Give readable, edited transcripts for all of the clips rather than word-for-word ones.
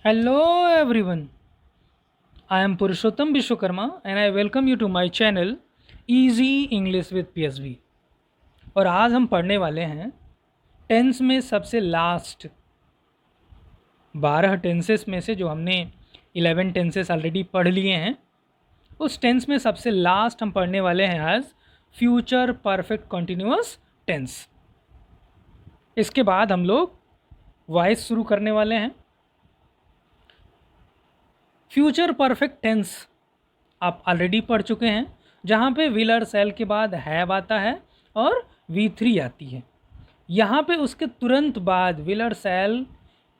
Hello everyone, I am Purushottam Vishwakarma and I welcome you to my channel Easy English with PSV। और आज हम पढ़ने वाले हैं टेंस में सबसे लास्ट 12 टेंसेस में से जो हमने 11 टेंसेस ऑलरेडी पढ़ लिए हैं, उस टेंस में सबसे लास्ट हम पढ़ने वाले हैं आज फ्यूचर परफेक्ट कंटिन्यूअस टेंस। इसके बाद हम लोग वॉइस शुरू करने वाले हैं। फ्यूचर परफेक्ट टेंस आप ऑलरेडी पढ़ चुके हैं, जहाँ पे विल और शैल के बाद हैव आता है और V3 आती है। यहाँ पे उसके तुरंत बाद विल और शैल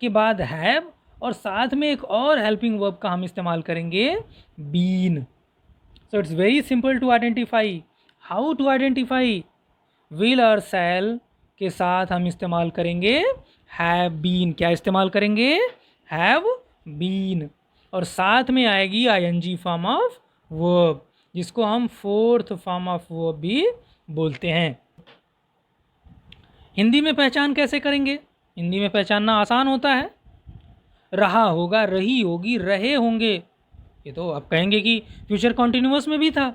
के बाद हैव और साथ में एक और हेल्पिंग वर्ब का हम इस्तेमाल करेंगे been. So it's very simple to identify. How to identify? Will और शैल के साथ हम इस्तेमाल करेंगे हैव बीन। क्या इस्तेमाल करेंगे? Have been. और साथ में आएगी ING फॉर्म ऑफ वर्ब, जिसको हम फोर्थ फॉर्म ऑफ वर्ब भी बोलते हैं। हिंदी में पहचान कैसे करेंगे? हिंदी में पहचानना आसान होता है। रहा होगा, रही होगी, रहे होंगे, ये तो आप कहेंगे कि फ्यूचर कॉन्टिन्यूअस में भी था,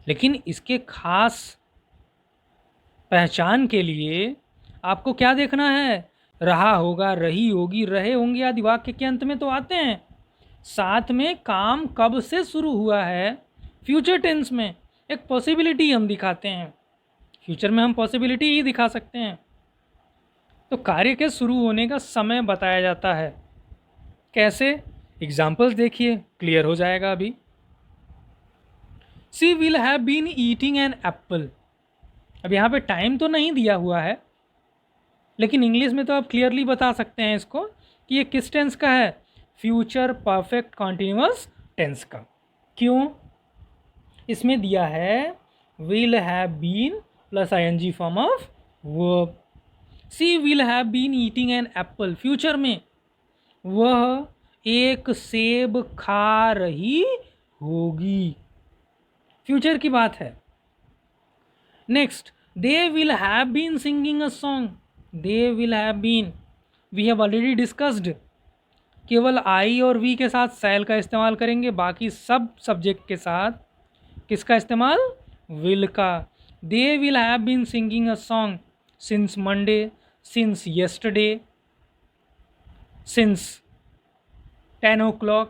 लेकिन इसके खास पहचान के लिए आपको क्या देखना है? रहा होगा, रही होगी, रहे होंगे आदि वाक्य के अंत में तो आते हैं, साथ में काम कब से शुरू हुआ है। फ्यूचर टेंस में एक पॉसिबिलिटी हम दिखाते हैं। फ्यूचर में हम पॉसिबिलिटी ही दिखा सकते हैं, तो कार्य के शुरू होने का समय बताया जाता है। कैसे? एग्जाम्पल्स देखिए, क्लियर हो जाएगा अभी। She will have been eating an apple. अब यहाँ पे टाइम तो नहीं दिया हुआ है, लेकिन इंग्लिश में तो आप क्लियरली बता सकते हैं इसको कि ये किस टेंस का है? फ्यूचर परफेक्ट कॉन्टिन्यूअस टेंस का। क्यों? इसमें दिया है will have been plus ING form of verb. She will have been eating an apple, future में वह एक सेब खा रही होगी, फ्यूचर की बात है। Next, they will have been singing a song. They will have been, we have already discussed, केवल आई और वी के साथ शैल का इस्तेमाल करेंगे, बाकी सब सब्जेक्ट के साथ किसका इस्तेमाल? विल का। They will have been singing a song since Monday, since yesterday, since 10 o'clock,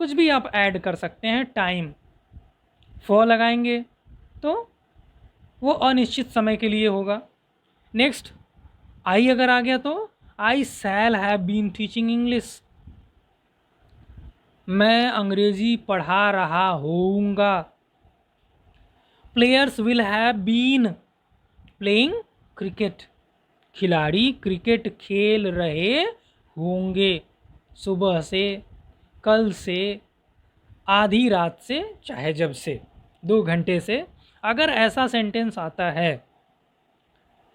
कुछ भी आप ऐड कर सकते हैं। टाइम फॉर लगाएंगे तो वो अनिश्चित समय के लिए होगा। नेक्स्ट, आई अगर आ गया तो I shall have been teaching English, मैं अंग्रेजी पढ़ा रहा होऊंगा। Players will have been playing cricket, खिलाड़ी क्रिकेट खेल रहे होंगे सुबह से, कल से, आधी रात से, चाहे जब से, 2 घंटे से। अगर ऐसा सेंटेंस आता है,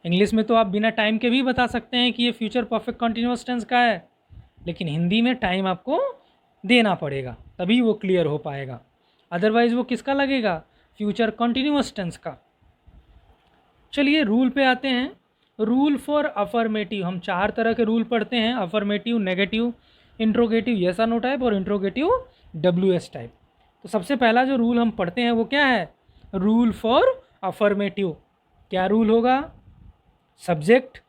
इंग्लिश में तो आप बिना टाइम के भी बता सकते हैं कि ये फ्यूचर परफेक्ट कंटिन्यूअस टेंस का है, लेकिन हिंदी में टाइम आपको देना पड़ेगा, तभी वो क्लियर हो पाएगा। अदरवाइज वो किसका लगेगा? फ्यूचर कंटिन्यूअस टेंस का। चलिए रूल पे आते हैं। रूल फॉर अफर्मेटिव, हम 4 तरह के रूल पढ़ते हैं: अफर्मेटिव, नेगेटिव, इंट्रोगेटिव यस और नो टाइप, और इंट्रोगेटिव WS टाइप। तो सबसे पहला जो रूल हम पढ़ते हैं वो क्या है? Rule for affirmative. क्या रूल होगा? सब्जेक्ट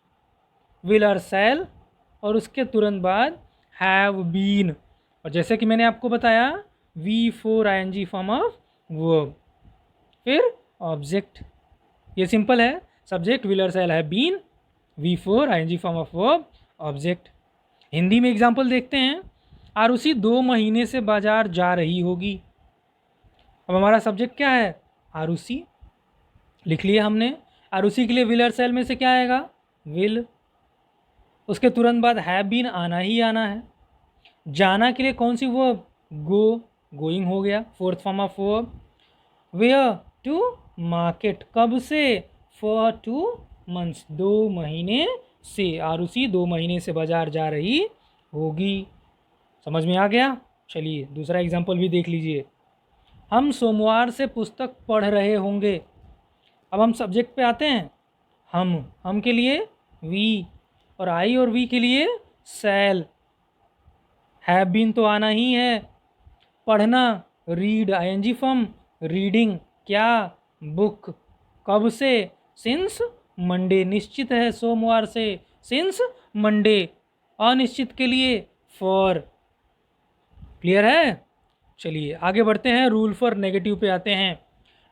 विल और शैल और उसके तुरंत बाद हैव बीन, और जैसे कि मैंने आपको बताया V4 ING form of verb, फिर ऑब्जेक्ट। ये सिंपल है, सब्जेक्ट विल और shall have been, V4 ING form of verb, object. Hindi में एग्जाम्पल देखते हैं। आरुषि 2 महीने से बाजार जा रही होगी। अब हमारा सब्जेक्ट क्या है? आरुषि, लिख लिया हमने। आरुषि के लिए विल और शैल में से क्या आएगा? विल। उसके तुरंत बाद हैव बीन आना ही आना है। जाना के लिए कौन सी वर्ब? गो, गोइंग हो गया, fourth form of verb. Where? To market, कब से? फॉर 2 months, 2 महीने से। आरुषि 2 महीने से बाजार जा रही होगी। समझ में आ गया? चलिए दूसरा एग्जाम्पल भी देख लीजिए। हम सोमवार से पुस्तक पढ़ रहे होंगे। अब हम सब्जेक्ट पे आते हैं। हम के लिए वी, और आई और वी के लिए शैल। हैव बीन तो आना ही है। पढ़ना, रीड आईएनजी फॉर्म, रीडिंग क्या, बुक। कब से, सिंस मंडे, निश्चित है सोमवार से, सिंस मंडे। अनिश्चित के लिए फॉर। क्लियर है? चलिए आगे बढ़ते हैं, रूल फॉर नेगेटिव पे आते हैं।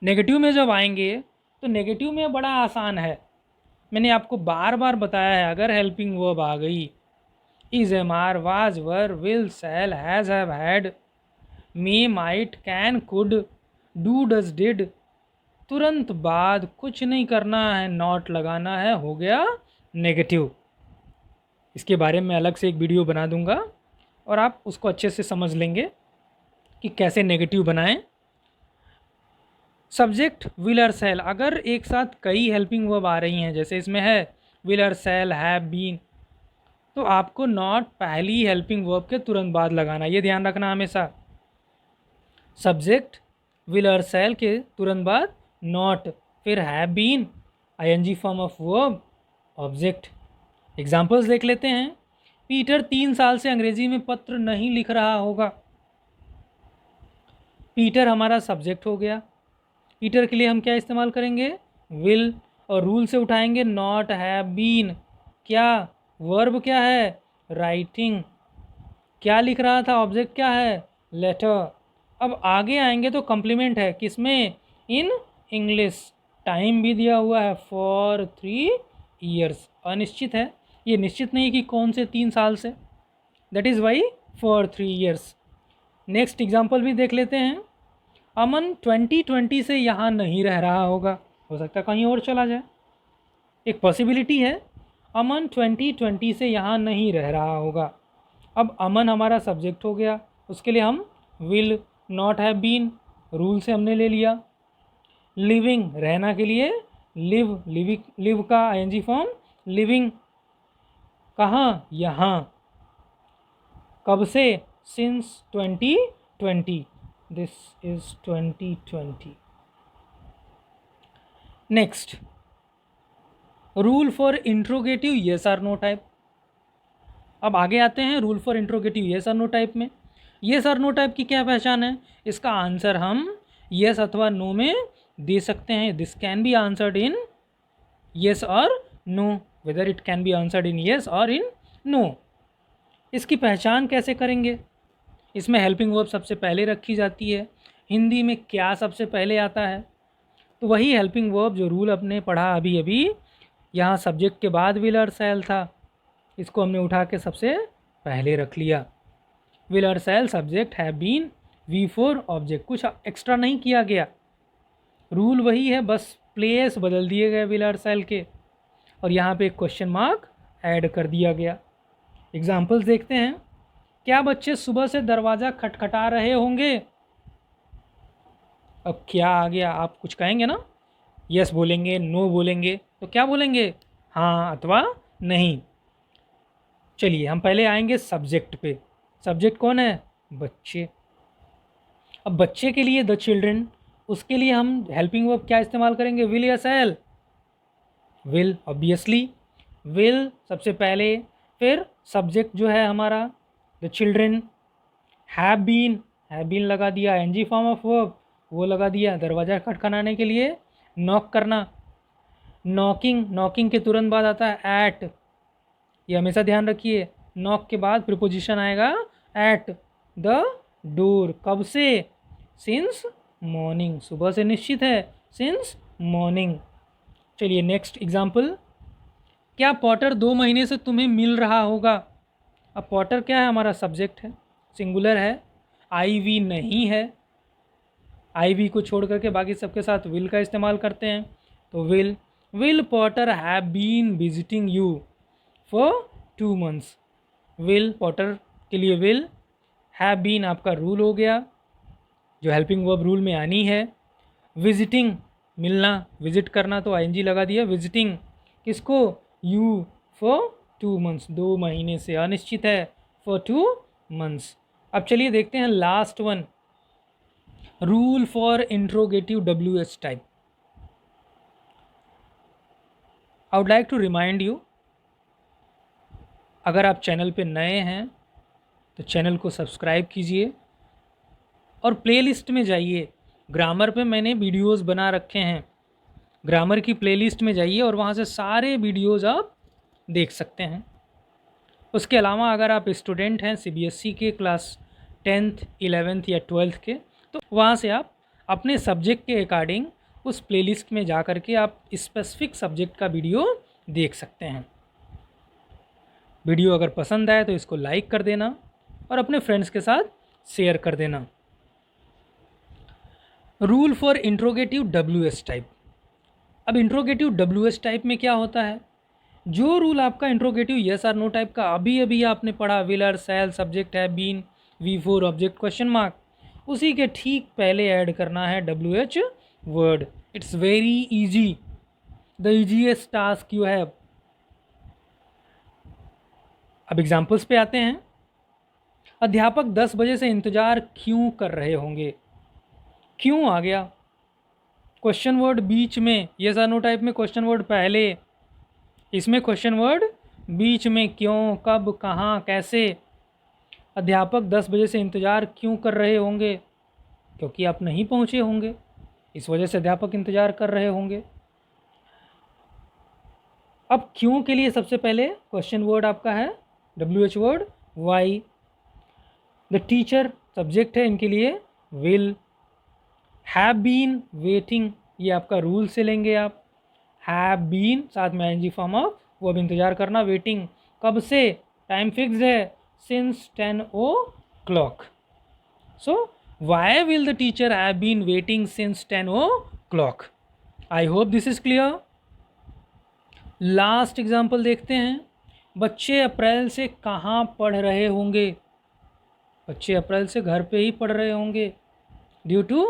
नेगेटिव में जब आएंगे तो नेगेटिव में बड़ा आसान है। मैंने आपको बार बार बताया है, अगर हेल्पिंग वर्ब आ गई, is, am, are, was, were, will, shall, has, have, had, may, might, can, could, do, does, did, तुरंत बाद कुछ नहीं करना है, नॉट लगाना है, हो गया नेगेटिव। इसके बारे में अलग से एक वीडियो बना दूंगा और आप उसको अच्छे से समझ लेंगे कि कैसे नेगेटिव बनाएं। सब्जेक्ट विल और सेल, अगर एक साथ कई हेल्पिंग वर्ब आ रही हैं, जैसे इसमें है विल और सेल, हैव बीन, तो आपको नॉट पहली हेल्पिंग वर्ब के तुरंत बाद लगाना, ये ध्यान रखना हमेशा। सब्जेक्ट विल और सेल के तुरंत बाद नॉट, फिर have been ING form of verb, object. Examples देख लेते हैं। पीटर 3 साल से अंग्रेजी में पत्र नहीं लिख रहा होगा। पीटर हमारा सब्जेक्ट हो गया। पीटर के लिए हम क्या इस्तेमाल करेंगे, विल, और रूल से उठाएंगे नॉट, हैव बीन, क्या, वर्ब क्या है, राइटिंग, क्या लिख रहा था, ऑब्जेक्ट क्या है, लेटर। अब आगे आएंगे तो कम्प्लीमेंट है, किसमें, इन इंग्लिश। टाइम भी दिया हुआ है फॉर 3 ईयर्स, अनिश्चित है, ये निश्चित नहीं कि कौन से 3 साल से, that is why for 3 years. Next example भी देख लेते हैं। अमन 2020 से यहाँ नहीं रह रहा होगा, हो सकता है कहीं और चला जाए, एक पॉसिबिलिटी है। अमन 2020 से यहाँ नहीं रह रहा होगा। अब अमन हमारा सब्जेक्ट हो गया, उसके लिए हम will, not have been, rule से हमने ले लिया। लिविंग, रहना के लिए लिव, लिव का आईएनजी फॉर्म लिविंग, कहाँ, यहाँ। कब से, since 2020, this is 2020। Next, rule for interrogative yes or no type. अब आगे आते हैं rule for interrogative yes or no type में। येस आर नो टाइप की क्या पहचान है, इसका आंसर हम येस अथवा नो में दे सकते हैं। This can be answered in yes और no, whether it can be answered in yes और इन नो। इसकी पहचान कैसे करेंगे, इसमें हेल्पिंग वर्ब सबसे पहले रखी जाती है। हिंदी में क्या सबसे पहले आता है, तो वही हेल्पिंग वर्ब जो रूल अपने पढ़ा अभी अभी, यहाँ सब्जेक्ट के बाद विल और सेल था, इसको हमने उठा के सबसे पहले रख लिया। विल और shall, subject, have been, V4 object, कुछ एक्स्ट्रा नहीं किया गया, रूल वही है, बस प्लेस बदल दिए गए विल और सेल के, और यहाँ पे एक क्वेश्चन मार्क ऐड कर दिया गया। एग्जाम्पल्स देखते हैं। क्या बच्चे सुबह से दरवाज़ा खटखटा रहे होंगे। अब क्या आ गया, आप कुछ कहेंगे ना, यस बोलेंगे, नो बोलेंगे, तो क्या बोलेंगे, हाँ अथवा नहीं। चलिए हम पहले आएंगे सब्जेक्ट पे। सब्जेक्ट कौन है, बच्चे। अब बच्चे के लिए द चिल्ड्रन, उसके लिए हम हेल्पिंग वर्ब क्या इस्तेमाल करेंगे, विल या सेल, विल ऑब्वियसली, विल सबसे पहले, फिर सब्जेक्ट जो है हमारा द चिल्ड्रन, हैव बीन लगा दिया, एनजी फॉर्म ऑफ वर्ब वो लगा दिया, दरवाज़ा खटखटाने के लिए नॉक करना, नॉकिंग के तुरंत बाद आता है एट, ये हमेशा ध्यान रखिए, नॉक के बाद प्रीपोजिशन आएगा एट द डोर, कब से, सिंस मॉर्निंग, सुबह से निश्चित है, सिंस मॉर्निंग। चलिए नेक्स्ट एग्जाम्पल। क्या पॉटर 2 महीने से तुम्हें मिल रहा होगा। अब पॉटर क्या है, हमारा सब्जेक्ट है, सिंगुलर है, IV नहीं है, IV को छोड़ करके बाकी सबके साथ विल का इस्तेमाल करते हैं, तो will Potter have been visiting you for 2 months. Will Potter के लिए विल, हैव बीन आपका रूल हो गया जो हेल्पिंग वर्ब रूल में आनी है। विजिटिंग मिलना, विजिट करना, तो ING लगा दिया, विजिटिंग किसको, यू, फॉर 2 मंथ्स, 2 महीने से, अनिश्चित है, फॉर 2 मंथ्स। अब चलिए देखते हैं last one, rule for interrogative WH type. I would like to remind you, अगर आप चैनल पे नए हैं तो चैनल को सब्सक्राइब कीजिए और प्लेलिस्ट में जाइए। ग्रामर पे मैंने वीडियोस बना रखे हैं, ग्रामर की प्लेलिस्ट में जाइए और वहाँ से सारे वीडियोस आप देख सकते हैं। उसके अलावा अगर आप स्टूडेंट हैं सीबीएसई के क्लास 10th 11th या 12th के, तो वहाँ से आप अपने सब्जेक्ट के अकॉर्डिंग उस प्लेलिस्ट में जा कर के आप स्पेसिफिक सब्जेक्ट का वीडियो देख सकते हैं। वीडियो अगर पसंद आए तो इसको लाइक कर देना और अपने फ्रेंड्स के साथ शेयर कर देना। Rule for interrogative WS type. अब इंट्रोगेटिव WS टाइप में क्या होता है, जो रूल आपका इंट्रोगेटिव यस और नो टाइप का अभी अभी आपने पढ़ा, विलर, सेल, सब्जेक्ट है, been, V4 object question mark, उसी के ठीक पहले ऐड करना है WH word. It's very easy, the easiest task you have. अब एग्जाम्पल्स पे आते हैं। अध्यापक 10 बजे से इंतज़ार क्यों कर रहे होंगे। क्यों आ गया, क्वेश्चन वर्ड बीच में, यस और नो टाइप में क्वेश्चन वर्ड पहले, इसमें क्वेश्चन वर्ड बीच में। क्यों, कब, कहाँ, कैसे। अध्यापक 10 बजे से इंतज़ार क्यों कर रहे होंगे, क्योंकि आप नहीं पहुँचे होंगे, इस वजह से अध्यापक इंतज़ार कर रहे होंगे। अब क्यों के लिए सबसे पहले क्वेश्चन वर्ड आपका है WH word Y. The teacher subject है, इनके लिए विल। हैव बीन वेटिंग, ये आपका रूल से लेंगे आप। हैव बीन साथ में ING फॉर्म ऑफ, वो अब इंतज़ार करना, वेटिंग कब से, टाइम फिक्स है, since 10 o'clock। So why will the teacher have been waiting since 10 o'clock। I hope this is clear. Last example देखते हैं। बच्चे अप्रैल से कहाँ पढ़ रहे होंगे। बच्चे अप्रैल से घर पे ही पढ़ रहे होंगे ड्यू टू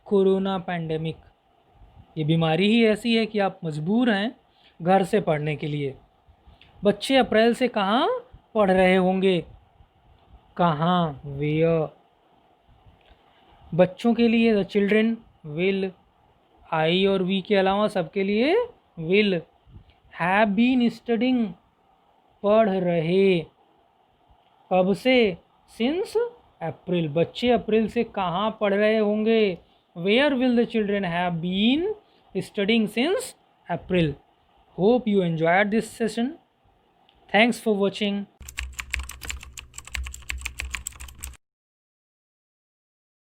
कोरोना पैंडेमिक। ये बीमारी ही ऐसी है कि आप मजबूर हैं घर से पढ़ने के लिए। बच्चे अप्रैल से कहाँ पढ़ रहे होंगे, कहाँ, वेयर। बच्चों के लिए द चिल्ड्रेन विल, आई और वी के अलावा सबके लिए विल। हैव बीन स्टडिंग, पढ़ रहे, कब से, सिंस अप्रैल। बच्चे अप्रैल से कहाँ पढ़ रहे होंगे, where will the children have been studying since April. Hope you enjoyed this session. Thanks for watching.